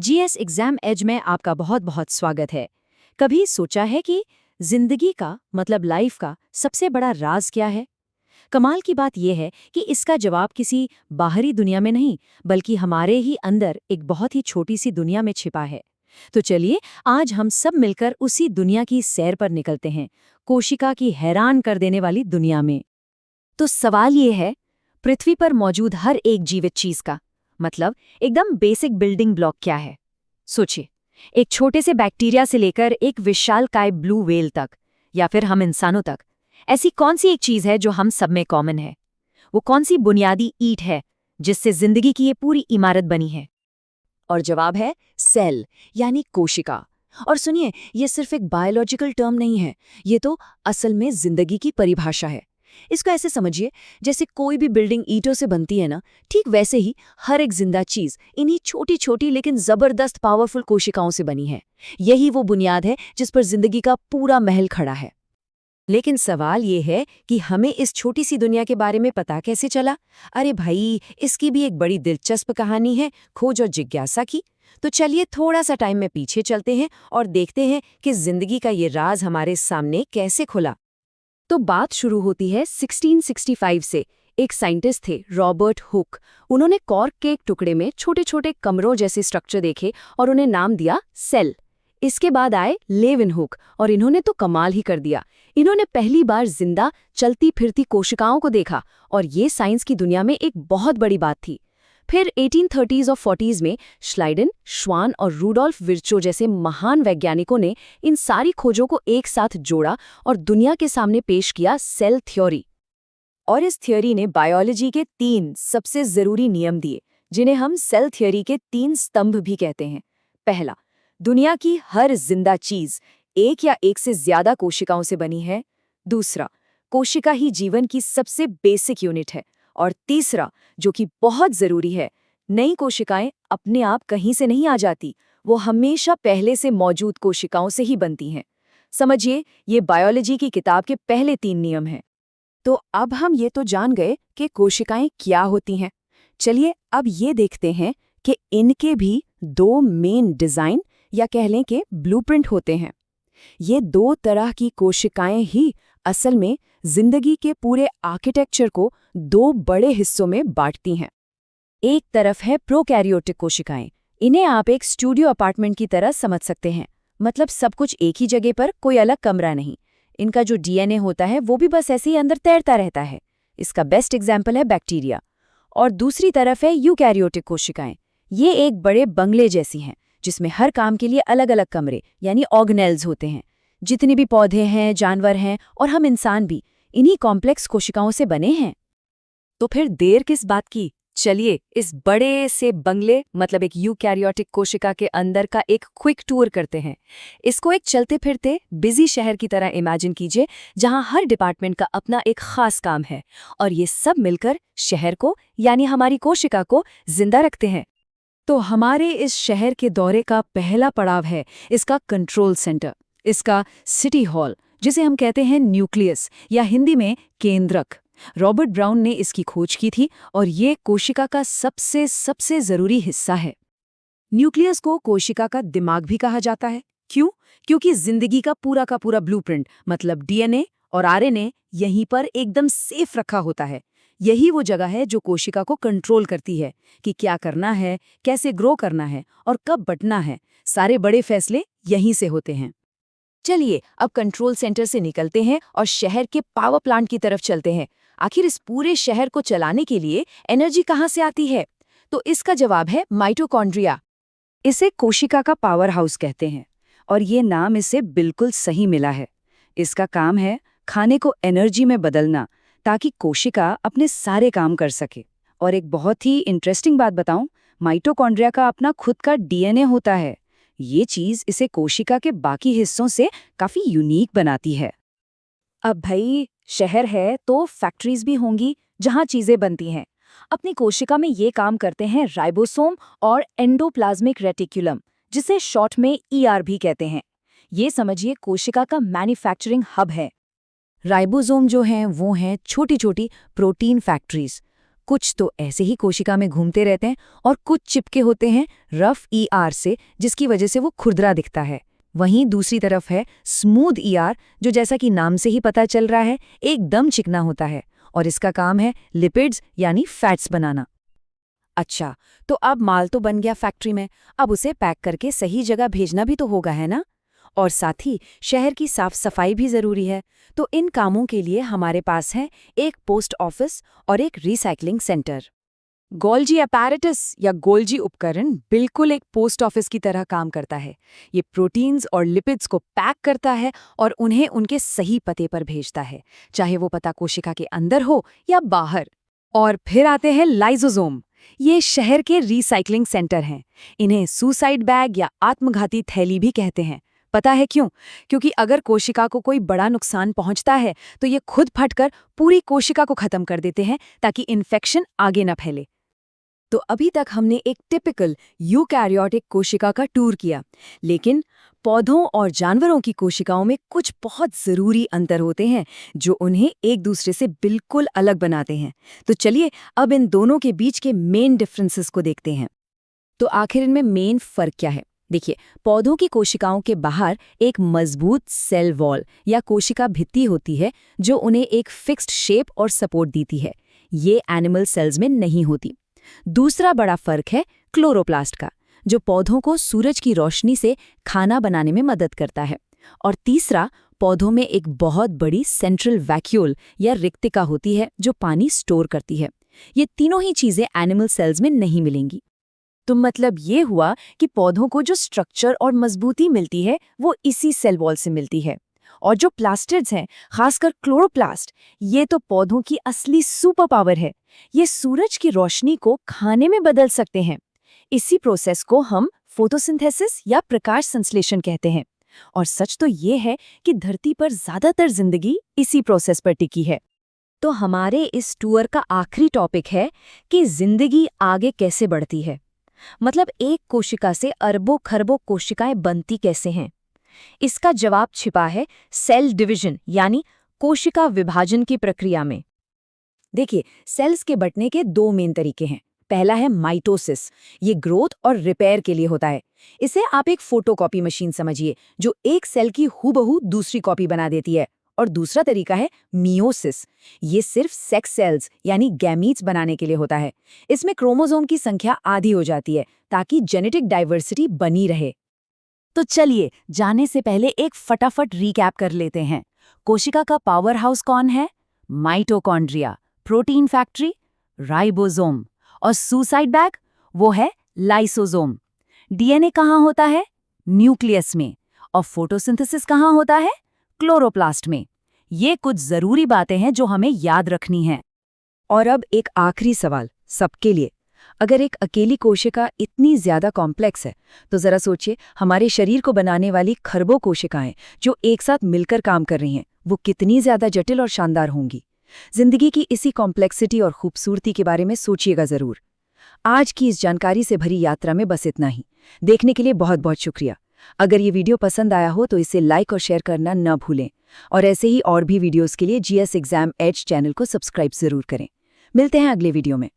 GS exam as में आपका बहुत बहुत स्वागत है। कभी सोचा है कि जिंदगी का मतलब लाइफ का सबसे बड़ा राज क्या है? कमाल की बात यह है कि इसका जवाब किसी बाहरी दुनिया में नहीं, बल्कि हमारे ही अंदर एक बहुत ही छोटी सी दुनिया में छिपा है। तो चलिए आज हम सब मिलकर उसी दुनिया की सैर पर निकलते हैं, कोशिका की हैरान कर देने वाली दुनिया में। तो सवाल ये है, पृथ्वी पर मौजूद हर एक जीवित चीज का मतलब एकदम बेसिक बिल्डिंग ब्लॉक क्या है? सोचिए, एक छोटे से बैक्टीरिया से लेकर एक विशालकाय ब्लू व्हेल तक, या फिर हम इंसानों तक, ऐसी कौन सी एक चीज है जो हम सब में कॉमन है? वो कौन सी बुनियादी ईंट है जिससे जिंदगी की ये पूरी इमारत बनी है? और जवाब है सेल, यानी कोशिका। और सुनिए, ये सिर्फ एक बायोलॉजिकल टर्म नहीं है, ये तो असल में जिंदगी की परिभाषा है। इसको ऐसे समझिए, जैसे कोई भी बिल्डिंग ईंटों से बनती है ना, ठीक वैसे ही हर एक जिंदा चीज इन्हीं छोटी छोटी लेकिन जबरदस्त पावरफुल कोशिकाओं से बनी है। यही वो बुनियाद है जिस पर जिंदगी का पूरा महल खड़ा है। लेकिन सवाल ये है कि हमें इस छोटी सी दुनिया के बारे में पता कैसे चला? अरे भाई, इसकी भी एक बड़ी दिलचस्प कहानी है, खोज और जिज्ञासा की। तो चलिए थोड़ा सा टाइम में पीछे चलते हैं और देखते हैं कि जिंदगी का ये राज हमारे सामने कैसे खुला। तो बात शुरू होती है 1665 से। एक साइंटिस्ट थे, रॉबर्ट हुक। उन्होंने कॉर्क के एक टुकड़े में छोटे छोटे कमरों जैसे स्ट्रक्चर देखे और उन्हें नाम दिया सेल। इसके बाद आए लेवेनहुक और इन्होंने तो कमाल ही कर दिया। इन्होंने पहली बार जिंदा चलती फिरती कोशिकाओं को देखा और ये साइंस की दुनिया में एक बहुत बड़ी बात थी। फिर 1830s और 40s में श्लाइडन, श्वान और रूडोल्फ विर्चो जैसे महान वैज्ञानिकों ने इन सारी खोजों को एक साथ जोड़ा और दुनिया के सामने पेश किया सेल थ्योरी। और इस थ्योरी ने बायोलॉजी के 3 सबसे जरूरी नियम दिए, जिन्हें हम सेल थ्योरी के 3 स्तंभ भी कहते हैं। पहला, दुनिया की हर जिंदा चीज एक या एक से ज्यादा कोशिकाओं से बनी है। दूसरा, कोशिका ही जीवन की सबसे बेसिक यूनिट है। और तीसरा, जो कि बहुत जरूरी है, नई कोशिकाएं अपने आप कहीं से नहीं आ जाती, वो हमेशा पहले से मौजूद कोशिकाओं से ही बनती हैं। समझिए, ये बायोलॉजी की किताब के पहले 3 नियम हैं। तो अब हम ये तो जान गए कि कोशिकाएं क्या होती हैं। चलिए अब ये देखते हैं कि इनके भी 2 मेन डिजाइन या कह लें कि ब्लूप्रिंट होते हैं। ये 2 तरह की कोशिकाएं ही असल में जिंदगी के पूरे आर्किटेक्चर को 2 बड़े हिस्सों में बांटती हैं। एक तरफ है प्रोकैरियोटिक कोशिकाएं। इन्हें आप एक स्टूडियो अपार्टमेंट की तरह समझ सकते हैं, मतलब सब कुछ एक ही जगह पर, कोई अलग कमरा नहीं। इनका जो डीएनए होता है वो भी बस ऐसे ही अंदर तैरता रहता है। इसका बेस्ट एग्जाम्पल है बैक्टीरिया। और दूसरी तरफ है यूकैरियोटिक कोशिकाएं। ये एक बड़े बंगले जैसी हैं, जिसमें हर काम के लिए अलग अलग कमरे यानी ऑर्गेनेल्स होते हैं। जितने भी पौधे हैं, जानवर हैं और हम इंसान भी इन्हीं कॉम्प्लेक्स कोशिकाओं से बने हैं। तो फिर देर किस बात की? चलिए इस बड़े से बंगले मतलब एक यूकैरियोटिक कोशिका के अंदर का एक क्विक टूर करते हैं। इसको एक चलते फिरते बिजी शहर की तरह इमेजिन कीजिए, जहां हर डिपार्टमेंट का अपना एक खास काम है और ये सब मिलकर शहर को यानी हमारी कोशिका को जिंदा रखते हैं। तो हमारे इस शहर के दौरे का पहला पड़ाव है इसका कंट्रोल सेंटर, इसका सिटी हॉल, जिसे हम कहते हैं न्यूक्लियस या हिंदी में केंद्रक। रॉबर्ट ब्राउन ने इसकी खोज की थी और ये कोशिका का सबसे जरूरी हिस्सा है। न्यूक्लियस को कोशिका का दिमाग भी कहा जाता है। क्यों? क्योंकि जिंदगी का पूरा ब्लूप्रिंट मतलब डीएनए और आरएनए यहीं पर एकदम सेफ रखा होता है। यही वो जगह है जो कोशिका को कंट्रोल करती है कि क्या करना है, कैसे ग्रो करना है और कब बंटना है। सारे बड़े फैसले यहीं से होते हैं। चलिए अब कंट्रोल सेंटर से निकलते हैं और शहर के पावर प्लांट की तरफ चलते हैं। आखिर इस पूरे शहर को चलाने के लिए एनर्जी कहाँ से आती है? तो इसका जवाब है माइटोकॉन्ड्रिया। इसे कोशिका का पावर हाउस कहते हैं और ये नाम इसे बिल्कुल सही मिला है। इसका काम है खाने को एनर्जी में बदलना, ताकि कोशिका अपने सारे काम कर सके। और एक बहुत ही इंटरेस्टिंग बात बताऊं, माइटोकॉन्ड्रिया का अपना खुद का डीएनए होता है। ये चीज इसे कोशिका के बाकी हिस्सों से काफी यूनिक बनाती है। अब भाई, शहर है तो फैक्ट्रीज भी होंगी जहां चीजें बनती हैं। अपनी कोशिका में ये काम करते हैं राइबोसोम और एंडोप्लाज्मिक रेटिकुलम, जिसे शॉर्ट में ईआर भी कहते हैं। ये समझिए कोशिका का मैन्युफैक्चरिंग हब है। राइबोसोम जो हैं वो हैं छोटी छोटी प्रोटीन फैक्ट्रीज। कुछ तो ऐसे ही कोशिका में घूमते रहते हैं और कुछ चिपके होते हैं रफ ईआर से, जिसकी वजह से वो खुरदरा दिखता है। वहीं दूसरी तरफ है स्मूथ ईआर, जो जैसा कि नाम से ही पता चल रहा है एकदम चिकना होता है और इसका काम है लिपिड्स यानी फैट्स बनाना। अच्छा, तो अब माल तो बन गया फैक्ट्री में, अब उसे पैक करके सही जगह भेजना भी तो होगा, है ना? और साथ ही शहर की साफ सफाई भी जरूरी है। तो इन कामों के लिए हमारे पास है एक पोस्ट ऑफिस और एक रिसाइकलिंग सेंटर। गोल्जी अपैरेटस या गोल्जी उपकरण बिल्कुल एक पोस्ट ऑफिस की तरह काम करता है। ये प्रोटीन्स और लिपिड्स को पैक करता है और उन्हें उनके सही पते पर भेजता है, चाहे वो पता कोशिका के अंदर हो या बाहर। और फिर आते हैं लाइसोसोम। ये शहर के रिसाइकलिंग सेंटर हैं। इन्हें सुसाइड बैग या आत्मघाती थैली भी कहते हैं। पता है क्यों? क्योंकि अगर कोशिका को कोई बड़ा नुकसान पहुंचता है तो ये खुद फटकर पूरी कोशिका को खत्म कर देते हैं ताकि इन्फेक्शन आगे न फैले। तो अभी तक हमने एक टिपिकल यूकैरियोटिक कोशिका का टूर किया, लेकिन पौधों और जानवरों की कोशिकाओं में कुछ बहुत ज़रूरी अंतर होते हैं जो उन्हें एक दूसरे से बिल्कुल अलग बनाते हैं। तो चलिए अब इन दोनों के बीच के मेन डिफरेंसेस को देखते हैं। तो आखिर इनमें मेन फ़र्क क्या है? देखिए, पौधों की कोशिकाओं के बाहर एक मजबूत सेल वॉल या कोशिका भित्ति होती है जो उन्हें एक फिक्स्ड शेप और सपोर्ट देती है। ये एनिमल सेल्स में नहीं होती। दूसरा बड़ा फर्क है क्लोरोप्लास्ट का, जो पौधों को सूरज की रोशनी से खाना बनाने में मदद करता है। और तीसरा, पौधों में एक बहुत बड़ी सेंट्रल वैक्यूल या रिक्तिका होती है जो पानी स्टोर करती है। ये तीनों ही चीजें एनिमल सेल्स में नहीं मिलेंगी। तो मतलब ये हुआ कि पौधों को जो स्ट्रक्चर और मजबूती मिलती है वो इसी सेल वॉल से मिलती है। और जो प्लास्टिड्स हैं, खासकर क्लोरोप्लास्ट, ये तो पौधों की असली सुपर पावर है। ये सूरज की रोशनी को खाने में बदल सकते हैं। इसी प्रोसेस को हम फोटोसिंथेसिस या प्रकाश संश्लेषण कहते हैं। और सच तो ये है कि धरती पर ज्यादातर जिंदगी इसी प्रोसेस पर टिकी है। तो हमारे इस टूर का आखिरी टॉपिक है कि जिंदगी आगे कैसे बढ़ती है। मतलब एक कोशिका से अरबों खरबों कोशिकाएं बनती कैसे हैं? इसका जवाब छिपा है सेल डिवीजन यानी कोशिका विभाजन की प्रक्रिया में। देखिए, सेल्स के बंटने के दो मेन तरीके हैं। पहला है माइटोसिस। ये ग्रोथ और रिपेयर के लिए होता है। इसे आप एक फोटोकॉपी मशीन समझिए जो एक सेल की हूबहू दूसरी कॉपी बना देती है। और दूसरा तरीका है मियोसिस। ये सिर्फ सेक्स सेल्स यानी गैमीट्स बनाने के लिए होता है। इसमें क्रोमोसोम की संख्या आधी हो जाती है ताकि जेनेटिक डाइवर्सिटी बनी रहे। तो चलिए, जाने से पहले एक फटाफट रीकैप कर लेते हैं। कोशिका का पावर हाउस कौन है? माइटोकॉन्ड्रिया। Protein factory? राइबोसोम। और सुसाइड बैग? वो है लाइसोसोम। डीएनए कहाँ होता है? न्यूक्लियस में। और फोटोसिंथेसिस कहाँ होता है? क्लोरोप्लास्ट में। ये कुछ जरूरी बातें हैं जो हमें याद रखनी हैं। और अब एक आखिरी सवाल सबके लिए। अगर एक अकेली कोशिका इतनी ज्यादा कॉम्प्लेक्स है तो जरा सोचिए, हमारे शरीर को बनाने वाली खरबों कोशिकाएं जो एक साथ मिलकर काम कर रही हैं, वो कितनी ज्यादा जटिल और शानदार होंगी। जिंदगी की इसी कॉम्प्लेक्सिटी और खूबसूरती के बारे में सोचिएगा जरूर। आज की इस जानकारी से भरी यात्रा में बस इतना ही। देखने के लिए बहुत बहुत शुक्रिया। अगर ये वीडियो पसंद आया हो तो इसे लाइक और शेयर करना न भूलें। और ऐसे ही और भी वीडियोस के लिए GS एग्जाम एज चैनल को सब्सक्राइब जरूर करें। मिलते हैं अगले वीडियो में।